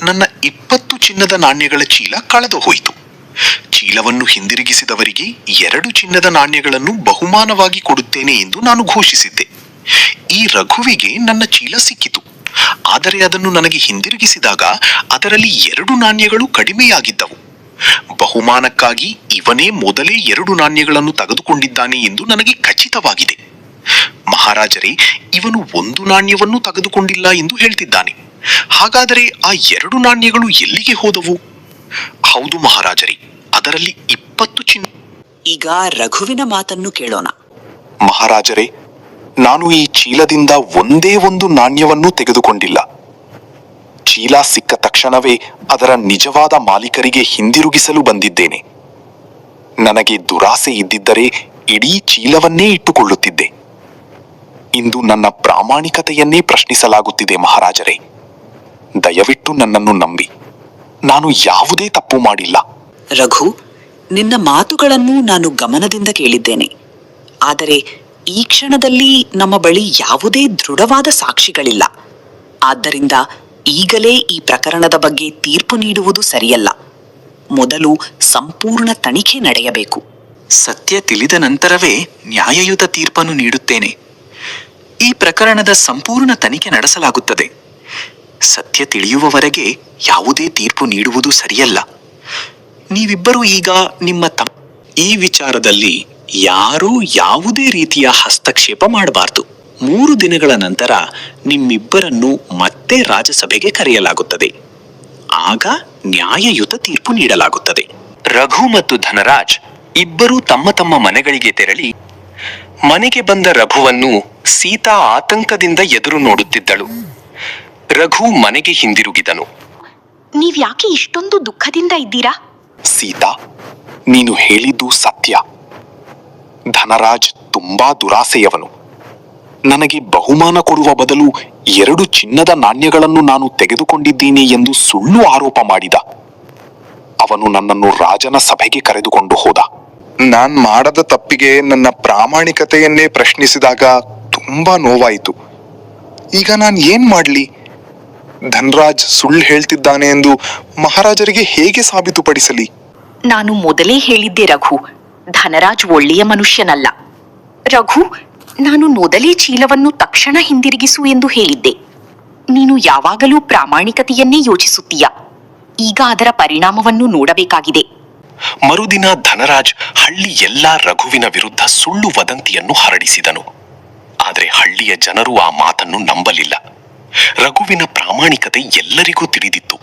ನನ್ನ 20 ಚಿನ್ನದ ನಾಣ್ಯಗಳ ಚೀಲ ಕಳೆದು ಹೋಯಿತು. ಚೀಲವನ್ನು ಹಿಂದಿರುಗಿಸಿದವರಿಗೆ 2 ಚಿನ್ನದ ನಾಣ್ಯಗಳನ್ನು ಬಹುಮಾನವಾಗಿ ಕೊಡುತ್ತೇನೆ ಎಂದು ನಾನು ಘೋಷಿಸಿದ್ದೆ. ಈ ರಘುವಿಗೆ ನನ್ನ ಚೀಲ ಸಿಕ್ಕಿತು. ಆದರೆ ಅದನ್ನು ನನಗೆ ಹಿಂದಿರುಗಿಸಿದಾಗ ಅದರಲ್ಲಿ 2 ನಾಣ್ಯಗಳು ಕಡಿಮೆಯಾಗಿದ್ದವು. ಬಹುಮಾನಕ್ಕಾಗಿ ಇವನೇ ಮೊದಲೇ 2 ನಾಣ್ಯಗಳನ್ನು ತೆಗೆದುಕೊಂಡಿದ್ದಾನೆ ಎಂದು ನನಗೆ ಖಚಿತವಾಗಿದೆ. ಮಹಾರಾಜರೇ, ಇವನು 1 ನಾಣ್ಯವನ್ನು ತೆಗೆದುಕೊಂಡಿಲ್ಲ ಎಂದು ಹೇಳ್ತಿದ್ದಾನೆ. ಹಾಗಾದರೆ ಆ 2 ನಾಣ್ಯಗಳು ಎಲ್ಲಿಗೆ ಹೋದವು? ಹೌದು ಮಹಾರಾಜರೇ, ಅದರಲ್ಲಿ 20 ಚಿನ್ನ. ಈಗ ರಘುವಿನ ಮಾತನ್ನು ಕೇಳೋಣ. ಮಹಾರಾಜರೇ, ನಾನು ಈ ಚೀಲದಿಂದ ಒಂದೇ ಒಂದು ನಾಣ್ಯವನ್ನು ತೆಗೆದುಕೊಂಡಿಲ್ಲ. ಚೀಲ ಸಿಕ್ಕ ತಕ್ಷಣವೇ ಅದರ ನಿಜವಾದ ಮಾಲೀಕರಿಗೆ ಹಿಂದಿರುಗಿಸಲು ಬಂದಿದ್ದೇನೆ. ನನಗೆ ದುರಾಸೆ ಇದ್ದಿದ್ದರೆ ಇಡೀ ಚೀಲವನ್ನೇ ಇಟ್ಟುಕೊಳ್ಳುತ್ತಿದ್ದೆ. ಇಂದು ನನ್ನ ಪ್ರಾಮಾಣಿಕತೆಯನ್ನೇ ಪ್ರಶ್ನಿಸಲಾಗುತ್ತಿದೆ ಮಹಾರಾಜರೇ. ದಯವಿಟ್ಟು ನನ್ನನ್ನು ನಂಬಿ. ನಾನು ಯಾವುದೇ ತಪ್ಪು ಮಾಡಿಲ್ಲ. ರಘು, ನಿನ್ನ ಮಾತುಗಳನ್ನು ನಾನು ಗಮನದಿಂದ ಕೇಳಿದ್ದೇನೆ. ಆದರೆ ಈ ಕ್ಷಣದಲ್ಲಿ ನಮ್ಮ ಬಳಿ ಯಾವುದೇ ದೃಢವಾದ ಸಾಕ್ಷಿಗಳಿಲ್ಲ. ಆದ್ದರಿಂದ ಈಗಲೇ ಈ ಪ್ರಕರಣದ ಬಗ್ಗೆ ತೀರ್ಪು ನೀಡುವುದು ಸರಿಯಲ್ಲ. ಮೊದಲು ಸಂಪೂರ್ಣ ತನಿಖೆ ನಡೆಯಬೇಕು. ಸತ್ಯ ತಿಳಿದ ನಂತರವೇ ನ್ಯಾಯಯುತ ತೀರ್ಪನ್ನು ನೀಡುತ್ತೇನೆ. ಈ ಪ್ರಕರಣದ ಸಂಪೂರ್ಣ ತನಿಖೆ ನಡೆಸಲಾಗುತ್ತದೆ. ಸತ್ಯ ತಿಳಿಯುವವರೆಗೆ ಯಾವುದೇ ತೀರ್ಪು ನೀಡುವುದು ಸರಿಯಲ್ಲ. ನೀವಿಬ್ಬರೂ ಈಗ ನಿಮ್ಮ ಈ ವಿಚಾರದಲ್ಲಿ ಯಾರೂ ಯಾವುದೇ ರೀತಿಯ ಹಸ್ತಕ್ಷೇಪ ಮಾಡಬಾರದು. 3 ದಿನಗಳ ನಂತರ ನಿಮ್ಮಿಬ್ಬರನ್ನು ಮತ್ತೆ ರಾಜಸಭೆಗೆ ಕರೆಯಲಾಗುತ್ತದೆ. ಆಗ ನ್ಯಾಯಯುತ ತೀರ್ಪು ನೀಡಲಾಗುತ್ತದೆ. ರಘು ಮತ್ತು ಧನರಾಜ್ ಇಬ್ಬರೂ ತಮ್ಮ ತಮ್ಮ ಮನೆಗಳಿಗೆ ತೆರಳಿ, ಮನೆಗೆ ಬಂದ ರಘುವನ್ನು ಸೀತಾ ಆತಂಕದಿಂದ ಎದುರು ನೋಡುತ್ತಿದ್ದಳು. ರಘು ಮನೆಗೆ ಹಿಂದಿರುಗಿದನು. ನೀವ್ಯಾಕೆ ಇಷ್ಟೊಂದು ದುಃಖದಿಂದ ಇದ್ದೀರಾ? ಸೀತಾ, ನೀನು ಹೇಳಿದ್ದು ಸತ್ಯ. ಧನರಾಜ್ ತುಂಬಾ ದುರಾಸೆಯವನು. ನನಗೆ ಬಹುಮಾನ ಕೊಡುವ ಬದಲು 2 ಚಿನ್ನದ ನಾಣ್ಯಗಳನ್ನು ನಾನು ತೆಗೆದುಕೊಂಡಿದ್ದೀನಿ ಎಂದು ಸುಳ್ಳು ಆರೋಪ ಮಾಡಿದ. ಅವನು ನನ್ನನ್ನು ರಾಜನ ಸಭೆಗೆ ಕರೆದುಕೊಂಡು ಹೋದ. ನಾನ್ ಮಾಡದ ತಪ್ಪಿಗೆ ನನ್ನ ಪ್ರಾಮಾಣಿಕತೆಯನ್ನೇ ಪ್ರಶ್ನಿಸಿದಾಗ ತುಂಬಾ ನೋವಾಯಿತು. ಈಗ ನಾನು ಏನ್ ಮಾಡ್ಲಿ? ಧನರಾಜ್ ಸುಳ್ಳು ಹೇಳ್ತಿದ್ದಾನೆ ಎಂದು ಮಹಾರಾಜರಿಗೆ ಹೇಗೆ ಸಾಬೀತುಪಡಿಸಲಿ? ನಾನು ಮೊದಲೇ ಹೇಳಿದ್ದೆ ರಘು, ಧನರಾಜ್ ಒಳ್ಳೆಯ ಮನುಷ್ಯನಲ್ಲ. ರಘು, ನಾನು ಮೊದಲೇ ಚೀಲವನ್ನು ತಕ್ಷಣ ಹಿಂದಿರುಗಿಸು ಎಂದು ಹೇಳಿದ್ದೆ. ನೀನು ಯಾವಾಗಲೂ ಪ್ರಾಮಾಣಿಕತೆಯನ್ನೇ ಯೋಚಿಸುತ್ತೀಯ. ಈಗ ಅದರ ಪರಿಣಾಮವನ್ನು ನೋಡಬೇಕಾಗಿದೆ. ಮರುದಿನ ಧನರಾಜ್ ಹಳ್ಳಿ ಎಲ್ಲಾ ರಘುವಿನ ವಿರುದ್ಧ ಸುಳ್ಳು ವದಂತಿಯನ್ನು ಹರಡಿಸಿದನು. ಆದರೆ ಹಳ್ಳಿಯ ಜನರು ಆ ಮಾತನ್ನು ನಂಬಲಿಲ್ಲ. ರಘುವಿನ ಪ್ರಾಮಾಣಿಕತೆ ಎಲ್ಲರಿಗೂ ತಿಳಿದಿತ್ತು.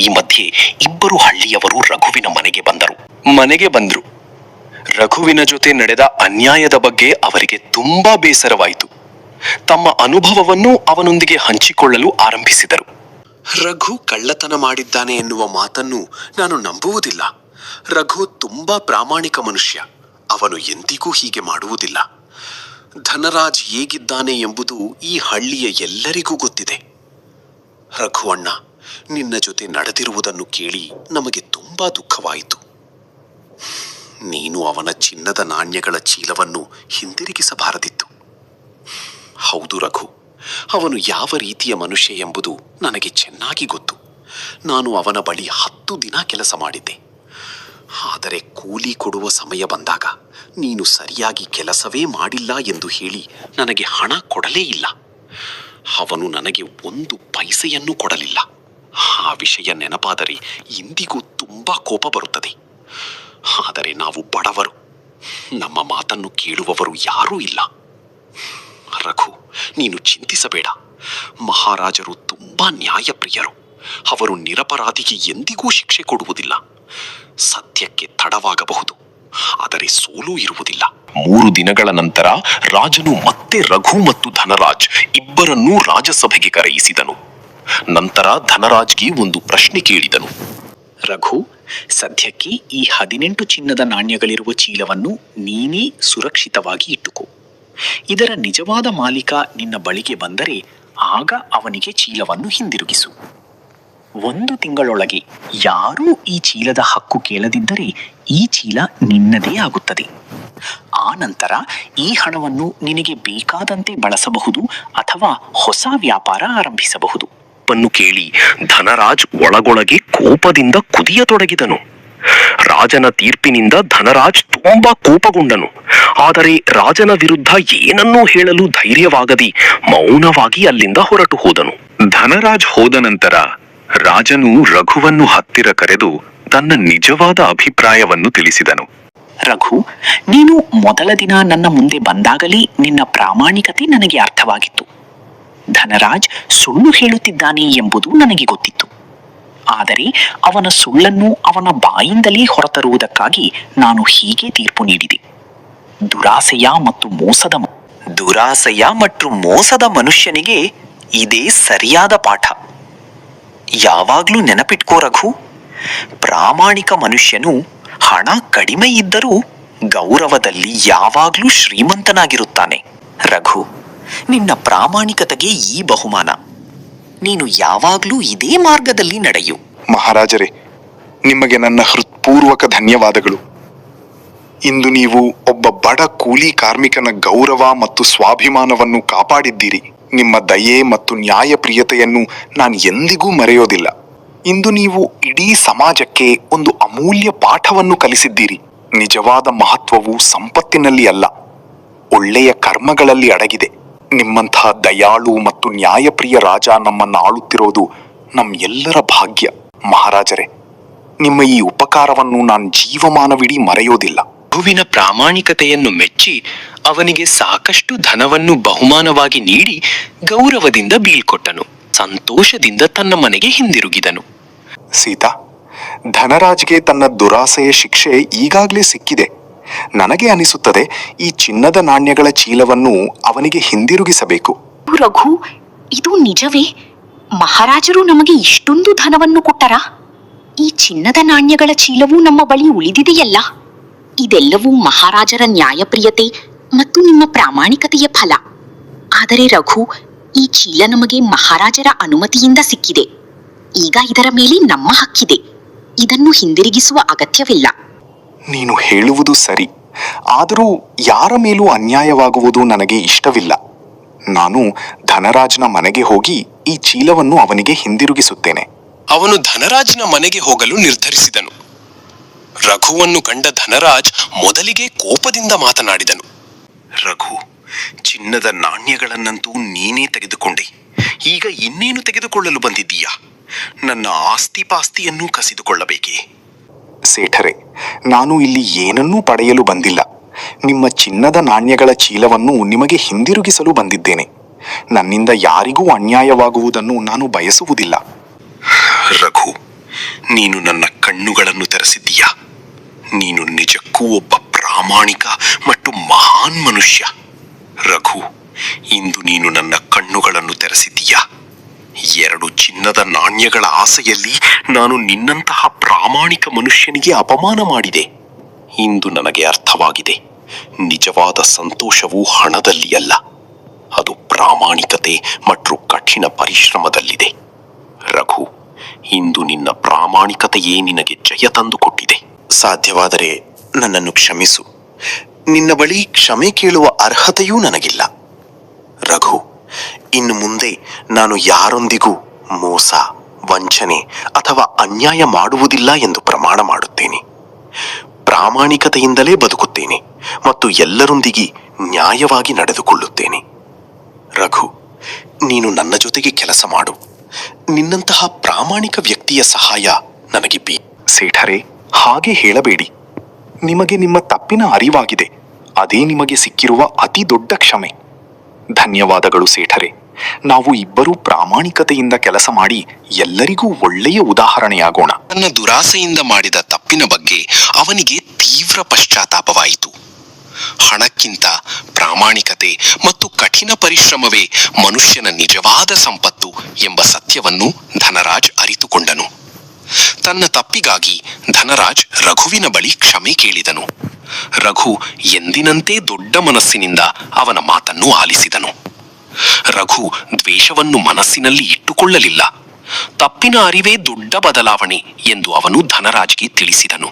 ಈ ಮಧ್ಯೆ ಇಬ್ಬರು ಹಳ್ಳಿಯವರು ರಘುವಿನ ಮನೆಗೆ ಬಂದರು. ರಘುವಿನ ಜೊತೆ ನಡೆದ ಅನ್ಯಾಯದ ಬಗ್ಗೆ ಅವರಿಗೆ ತುಂಬಾ ಬೇಸರವಾಯಿತು. ತಮ್ಮ ಅನುಭವವನ್ನು ಅವನೊಂದಿಗೆ ಹಂಚಿಕೊಳ್ಳಲು ಆರಂಭಿಸಿದರು. ರಘು ಕಳ್ಳತನ ಮಾಡಿದ್ದಾನೆ ಎನ್ನುವ ಮಾತನ್ನು ನಾನು ನಂಬುವುದಿಲ್ಲ. ರಘು ತುಂಬಾ ಪ್ರಾಮಾಣಿಕ ಮನುಷ್ಯ. ಅವನು ಎಂದಿಗೂ ಹೀಗೆ ಮಾಡುವುದಿಲ್ಲ. ಧನರಾಜ್ ಹೇಗಿದ್ದಾನೆ ಎಂಬುದು ಈ ಹಳ್ಳಿಯ ಎಲ್ಲರಿಗೂ ಗೊತ್ತಿದೆ. ರಘು ಅಣ್ಣ, ನಿನ್ನ ಜೊತೆ ನಡೆದಿರುವುದನ್ನು ಕೇಳಿ ನಮಗೆ ತುಂಬಾ ದುಃಖವಾಯಿತು. ನೀನು ಅವನ ಚಿನ್ನದ ನಾಣ್ಯಗಳ ಚೀಲವನ್ನು ಹಿಂದಿರುಗಿಸಬಾರದಿತ್ತು. ಹೌದು ರಘು, ಅವನು ಯಾವ ರೀತಿಯ ಮನುಷ್ಯ ಎಂಬುದು ನನಗೆ ಚೆನ್ನಾಗಿ ಗೊತ್ತು. ನಾನು ಅವನ ಬಳಿ 10 ದಿನ ಕೆಲಸ ಮಾಡಿದ್ದೆ. ಆದರೆ ಕೂಲಿ ಕೊಡುವ ಸಮಯ ಬಂದಾಗ ನೀನು ಸರಿಯಾಗಿ ಕೆಲಸವೇ ಮಾಡಿಲ್ಲ ಎಂದು ಹೇಳಿ ನನಗೆ ಹಣ ಕೊಡಲೇ ಇಲ್ಲ. ಅವನು ನನಗೆ 1 ಪೈಸೆಯನ್ನು ಕೊಡಲಿಲ್ಲ. ಆ ವಿಷಯ ನೆನಪಾದರೆ ಇಂದಿಗೂ ತುಂಬಾ ಕೋಪ ಬರುತ್ತದೆ. ಆದರೆ ನಾವು ಬಡವರು, ನಮ್ಮ ಮಾತನ್ನು ಕೇಳುವವರು ಯಾರೂ ಇಲ್ಲ. ರಘು, ನೀನು ಚಿಂತಿಸಬೇಡ. ಮಹಾರಾಜರು ತುಂಬಾ ನ್ಯಾಯಪ್ರಿಯರು. ಅವರು ನಿರಪರಾಧಿಗೆ ಎಂದಿಗೂ ಶಿಕ್ಷೆ ಕೊಡುವುದಿಲ್ಲ. ಸತ್ಯಕ್ಕೆ ತಡವಾಗಬಹುದು, ಆದರೆ ಸೋಲು ಇರುವುದಿಲ್ಲ. 3 ದಿನಗಳ ನಂತರ ರಾಜನು ಮತ್ತೆ ರಘು ಮತ್ತು ಧನರಾಜ್ ಇಬ್ಬರನ್ನೂ ರಾಜಸಭೆಗೆ ಕರೆಯಿಸಿದನು. ನಂತರ ಧನರಾಜ್ಗೆ ಒಂದು ಪ್ರಶ್ನೆ ಕೇಳಿದನು. ರಘು, ಸದ್ಯಕ್ಕೆ ಈ 18 ಚಿನ್ನದ ನಾಣ್ಯಗಳಿರುವ ಚೀಲವನ್ನು ನೀನೇ ಸುರಕ್ಷಿತವಾಗಿ ಇಟ್ಟುಕೋ. ಇದರ ನಿಜವಾದ ಮಾಲೀಕ ನಿನ್ನ ಬಳಿಗೆ ಬಂದರೆ ಆಗ ಅವನಿಗೆ ಚೀಲವನ್ನು ಹಿಂದಿರುಗಿಸು. 1 ತಿಂಗಳೊಳಗೆ ಯಾರೂ ಈ ಚೀಲದ ಹಕ್ಕು ಕೇಳದಿದ್ದರೆ ಈ ಚೀಲ ನಿನ್ನದೇ ಆಗುತ್ತದೆ. ಆ ನಂತರ ಈ ಹಣವನ್ನು ನಿನಗೆ ಬೇಕಾದಂತೆ ಬಳಸಬಹುದು ಅಥವಾ ಹೊಸ ವ್ಯಾಪಾರ ಆರಂಭಿಸಬಹುದು. ನ್ನು ಕೇಳಿ ಧನರಾಜ್ ಒಳಗೊಳಗೆ ಕೋಪದಿಂದ ಕುದಿಯತೊಡಗಿದನು. ರಾಜನ ತೀರ್ಪಿನಿಂದ ಧನರಾಜ್ ತುಂಬಾ ಕೋಪಗೊಂಡನು. ಆದರೆ ರಾಜನ ವಿರುದ್ಧ ಏನನ್ನೂ ಹೇಳಲು ಧೈರ್ಯವಾಗದೆ ಮೌನವಾಗಿ ಅಲ್ಲಿಂದ ಹೊರಟು ಹೋದನು. ಧನರಾಜ್ ಹೋದ ನಂತರ ರಾಜನು ರಘುವನ್ನು ಹತ್ತಿರ ಕರೆದು ತನ್ನ ನಿಜವಾದ ಅಭಿಪ್ರಾಯವನ್ನು ತಿಳಿಸಿದನು. ರಘು, ನೀನು ಮೊದಲ ದಿನ ನನ್ನ ಮುಂದೆ ಬಂದಾಗಲೇ ನಿನ್ನ ಪ್ರಾಮಾಣಿಕತೆ ನನಗೆ ಅರ್ಥವಾಗಿತ್ತು. ಧನರಾಜ್ ಸುಳ್ಳು ಹೇಳುತ್ತಿದ್ದಾನೆ ಎಂಬುದು ನನಗೆ ಗೊತ್ತಿತ್ತು. ಆದರೆ ಅವನ ಸುಳ್ಳನ್ನು ಅವನ ಬಾಯಿಂದಲೇ ಹೊರತರುವುದಕ್ಕಾಗಿ ನಾನು ಹೀಗೆ ತೀರ್ಪು ನೀಡಿದೆ. ದುರಾಸೆಯ ಮತ್ತು ಮೋಸದ ಮನುಷ್ಯನಿಗೆ ಇದೇ ಸರಿಯಾದ ಪಾಠ. ಯಾವಾಗ್ಲೂ ನೆನಪಿಟ್ಕೋ ರಘು, ಪ್ರಾಮಾಣಿಕ ಮನುಷ್ಯನು ಹಣ ಕಡಿಮೆ ಇದ್ದರೂ ಗೌರವದಲ್ಲಿ ಯಾವಾಗ್ಲೂ ಶ್ರೀಮಂತನಾಗಿರುತ್ತಾನೆ. ರಘು, ನಿನ್ನ ಪ್ರಾಮಾಣಿಕತೆಗೆ ಈ ಬಹುಮಾನ. ನೀನು ಯಾವಾಗ್ಲೂ ಇದೇ ಮಾರ್ಗದಲ್ಲಿ ನಡೆಯು. ಮಹಾರಾಜರೇ, ನಿಮಗೆ ನನ್ನ ಹೃತ್ಪೂರ್ವಕ ಧನ್ಯವಾದಗಳು. ಇಂದು ನೀವು ಒಬ್ಬ ಬಡ ಕೂಲಿ ಕಾರ್ಮಿಕನ ಗೌರವ ಮತ್ತು ಸ್ವಾಭಿಮಾನವನ್ನು ಕಾಪಾಡಿದ್ದೀರಿ. ನಿಮ್ಮ ದಯೆ ಮತ್ತು ನ್ಯಾಯಪ್ರಿಯತೆಯನ್ನು ನಾನು ಎಂದಿಗೂ ಮರೆಯೋದಿಲ್ಲ. ಇಂದು ನೀವು ಇಡೀ ಸಮಾಜಕ್ಕೆ ಒಂದು ಅಮೂಲ್ಯ ಪಾಠವನ್ನು ಕಲಿಸಿದ್ದೀರಿ. ನಿಜವಾದ ಮಹತ್ವವು ಸಂಪತ್ತಿನಲ್ಲಿ ಅಲ್ಲ, ಒಳ್ಳೆಯ ಕರ್ಮಗಳಲ್ಲಿ ಅಡಗಿದೆ. ನಿಮ್ಮಂತಹ ದಯಾಳು ಮತ್ತು ನ್ಯಾಯಪ್ರಿಯ ರಾಜ ನಮ್ಮನ್ನು ಆಳುತ್ತಿರೋದು ನಮ್ಮೆಲ್ಲರ ಭಾಗ್ಯ. ಮಹಾರಾಜರೇ, ನಿಮ್ಮ ಈ ಉಪಕಾರವನ್ನು ನಾನು ಜೀವಮಾನವಿಡೀ ಮರೆಯೋದಿಲ್ಲ. ರಘುವಿನ ಪ್ರಾಮಾಣಿಕತೆಯನ್ನು ಮೆಚ್ಚಿ ಅವನಿಗೆ ಸಾಕಷ್ಟು ಧನವನ್ನು ಬಹುಮಾನವಾಗಿ ನೀಡಿ ಗೌರವದಿಂದ ಬೀಳ್ಕೊಟ್ಟನು. ಸಂತೋಷದಿಂದ ತನ್ನ ಮನೆಗೆ ಹಿಂದಿರುಗಿದನು. ಸೀತಾ, ಧನರಾಜ್ಗೆ ತನ್ನ ದುರಾಸೆಯ ಶಿಕ್ಷೆ ಈಗಾಗಲೇ ಸಿಕ್ಕಿದೆ. ನನಗೆ ಅನಿಸುತ್ತದೆ ಈ ಚಿನ್ನದ ನಾಣ್ಯಗಳ ಚೀಲವನ್ನು ಅವನಿಗೆ ಹಿಂದಿರುಗಿಸಬೇಕು. ರಘು, ಇದು ನಿಜವೇ? ಮಹಾರಾಜರು ನಮಗೆ ಇಷ್ಟೊಂದು ಧನವನ್ನು ಕೊಟ್ಟರಾ? ಈ ಚಿನ್ನದ ನಾಣ್ಯಗಳ ಚೀಲವು ನಮ್ಮ ಬಳಿ ಉಳಿದಿದೆಯಲ್ಲ? ಇದೆಲ್ಲವೂ ಮಹಾರಾಜರ ನ್ಯಾಯಪ್ರಿಯತೆ ಮತ್ತು ನಿಮ್ಮ ಪ್ರಾಮಾಣಿಕತೆಯ ಫಲ. ಆದರೆ ರಘು, ಈ ಚೀಲ ನಮಗೆ ಮಹಾರಾಜರ ಅನುಮತಿಯಿಂದ ಸಿಕ್ಕಿದೆ. ಈಗ ಇದರ ಮೇಲೆ ನಮ್ಮ ಹಕ್ಕಿದೆ. ಇದನ್ನು ಹಿಂದಿರುಗಿಸುವ ಅಗತ್ಯವಿಲ್ಲ. ನೀನು ಹೇಳುವುದು ಸರಿ, ಆದರೂ ಯಾರ ಮೇಲೂ ಅನ್ಯಾಯವಾಗುವುದು ನನಗೆ ಇಷ್ಟವಿಲ್ಲ. ನಾನು ಧನರಾಜ್ನ ಮನೆಗೆ ಹೋಗಿ ಈ ಚೀಲವನ್ನು ಅವನಿಗೆ ಹಿಂದಿರುಗಿಸುತ್ತೇನೆ. ಅವನು ಧನರಾಜ್ನ ಮನೆಗೆ ಹೋಗಲು ನಿರ್ಧರಿಸಿದನು. ರಘುವನ್ನು ಕಂಡ ಧನರಾಜ್ ಮೊದಲಿಗೆ ಕೋಪದಿಂದ ಮಾತನಾಡಿದನು. ರಘು, ಚಿನ್ನದ ನಾಣ್ಯಗಳನ್ನಂತೂ ನೀನೇ ತೆಗೆದುಕೊಂಡೆ. ಈಗ ಇನ್ನೇನು ತೆಗೆದುಕೊಳ್ಳಲು ಬಂದಿದ್ದೀಯಾ? ನನ್ನ ಆಸ್ತಿ ಪಾಸ್ತಿಯನ್ನೂ ಕಸಿದುಕೊಳ್ಳಬೇಕೇ? ಸೇಠರೇ, ನಾನು ಇಲ್ಲಿ ಏನನ್ನೂ ಪಡೆಯಲು ಬಂದಿಲ್ಲ. ನಿಮ್ಮ ಚಿನ್ನದ ನಾಣ್ಯಗಳ ಚೀಲವನ್ನು ನಿಮಗೆ ಹಿಂದಿರುಗಿಸಲು ಬಂದಿದ್ದೇನೆ. ನನ್ನಿಂದ ಯಾರಿಗೂ ಅನ್ಯಾಯವಾಗುವುದನ್ನು ನಾನು ಬಯಸುವುದಿಲ್ಲ. ರಘು, ನೀನು ನನ್ನ ಕಣ್ಣುಗಳನ್ನು ತೆರೆಸಿದ್ದೀಯಾ. ನೀನು ನಿಜಕ್ಕೂ ಒಬ್ಬ ಪ್ರಾಮಾಣಿಕ ಮತ್ತು ಮಹಾನ್ ಮನುಷ್ಯ. ರಘು, ಇಂದು ನೀನು ನನ್ನ ಕಣ್ಣುಗಳನ್ನು ತೆರೆಸಿದ್ದೀಯಾ. 2 ಚಿನ್ನದ ನಾಣ್ಯಗಳ ಆಸೆಯಲ್ಲಿ ನಾನು ನಿನ್ನಂತಹ ಪ್ರಾಮಾಣಿಕ ಮನುಷ್ಯನಿಗೆ ಅಪಮಾನ ಮಾಡಿದೆ. ಇಂದು ನನಗೆ ಅರ್ಥವಾಗಿದೆ, ನಿಜವಾದ ಸಂತೋಷವು ಹಣದಲ್ಲಿ ಅಲ್ಲ, ಅದು ಪ್ರಾಮಾಣಿಕತೆ ಮತ್ತು ಕಠಿಣ ಪರಿಶ್ರಮದಲ್ಲಿದೆ. ರಘು, ಇಂದು ನಿನ್ನ ಪ್ರಾಮಾಣಿಕತೆಯೇ ನಿನಗೆ ಜಯ ತಂದುಕೊಟ್ಟಿದೆ. ಸಾಧ್ಯವಾದರೆ ನನ್ನನ್ನು ಕ್ಷಮಿಸು. ನಿನ್ನ ಬಳಿ ಕ್ಷಮೆ ಕೇಳುವ ಅರ್ಹತೆಯೂ ನನಗಿಲ್ಲ. ರಘು, ಇನ್ನು ಮುಂದೆ ನಾನು ಯಾರೊಂದಿಗೂ ಮೋಸ, ವಂಚನೆ ಅಥವಾ ಅನ್ಯಾಯ ಮಾಡುವುದಿಲ್ಲ ಎಂದು ಪ್ರಮಾಣ ಮಾಡುತ್ತೇನೆ. ಪ್ರಾಮಾಣಿಕತೆಯಿಂದಲೇ ಬದುಕುತ್ತೇನೆ ಮತ್ತು ಎಲ್ಲರೊಂದಿಗೆ ನ್ಯಾಯವಾಗಿ ನಡೆದುಕೊಳ್ಳುತ್ತೇನೆ. ರಘು, ನೀನು ನನ್ನ ಜೊತೆಗೆ ಕೆಲಸ ಮಾಡು. ನಿನ್ನಂತಹ ಪ್ರಾಮಾಣಿಕ ವ್ಯಕ್ತಿಯ ಸಹಾಯ ನನಗೆ ಬೇಕು. ಸೇಠರೇ, ಹಾಗೆ ಹೇಳಬೇಡಿ. ನಿಮಗೆ ನಿಮ್ಮ ತಪ್ಪಿನ ಅರಿವಾಗಿದೆ. ಅದೇ ನಿಮಗೆ ಸಿಕ್ಕಿರುವ ಅತಿ ದೊಡ್ಡ ಕ್ಷಮೆ. ಧನ್ಯವಾದಗಳು ಸೇಠರೇ. ನಾವು ಇಬ್ಬರೂ ಪ್ರಾಮಾಣಿಕತೆಯಿಂದ ಕೆಲಸ ಮಾಡಿ ಎಲ್ಲರಿಗೂ ಒಳ್ಳೆಯ ಉದಾಹರಣೆಯಾಗೋಣ. ತನ್ನ ದುರಾಸೆಯಿಂದ ಮಾಡಿದ ತಪ್ಪಿನ ಬಗ್ಗೆ ಅವನಿಗೆ ತೀವ್ರ ಪಶ್ಚಾತ್ತಾಪವಾಯಿತು. ಹಣಕ್ಕಿಂತ ಪ್ರಾಮಾಣಿಕತೆ ಮತ್ತು ಕಠಿಣ ಪರಿಶ್ರಮವೇ ಮನುಷ್ಯನ ನಿಜವಾದ ಸಂಪತ್ತು ಎಂಬ ಸತ್ಯವನ್ನು ಧನರಾಜ್ ಅರಿತುಕೊಂಡನು. ತನ್ನ ತಪ್ಪಿಗಾಗಿ ಧನರಾಜ್ ರಘುವಿನ ಬಳಿ ಕ್ಷಮೆ ಕೇಳಿದನು. ರಘು ಎಂದಿನಂತೆ ದೊಡ್ಡ ಮನಸ್ಸಿನಿಂದ ಅವನ ಮಾತನ್ನು ಆಲಿಸಿದನು. ರಘು ದ್ವೇಷವನ್ನು ಮನಸ್ಸಿನಲ್ಲಿ ಇಟ್ಟುಕೊಳ್ಳಲಿಲ್ಲ. ತಪ್ಪಿನ ಅರಿವೇ ದೊಡ್ಡ ಬದಲಾವಣೆ ಎಂದು ಅವನು ಧನರಾಜ್ಗೆ ತಿಳಿಸಿದನು.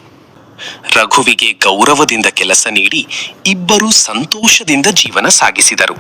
ರಘುವಿಗೆ ಗೌರವದಿಂದ ಕೆಲಸ ನೀಡಿ ಇಬ್ಬರೂ ಸಂತೋಷದಿಂದ ಜೀವನ ಸಾಗಿಸಿದರು.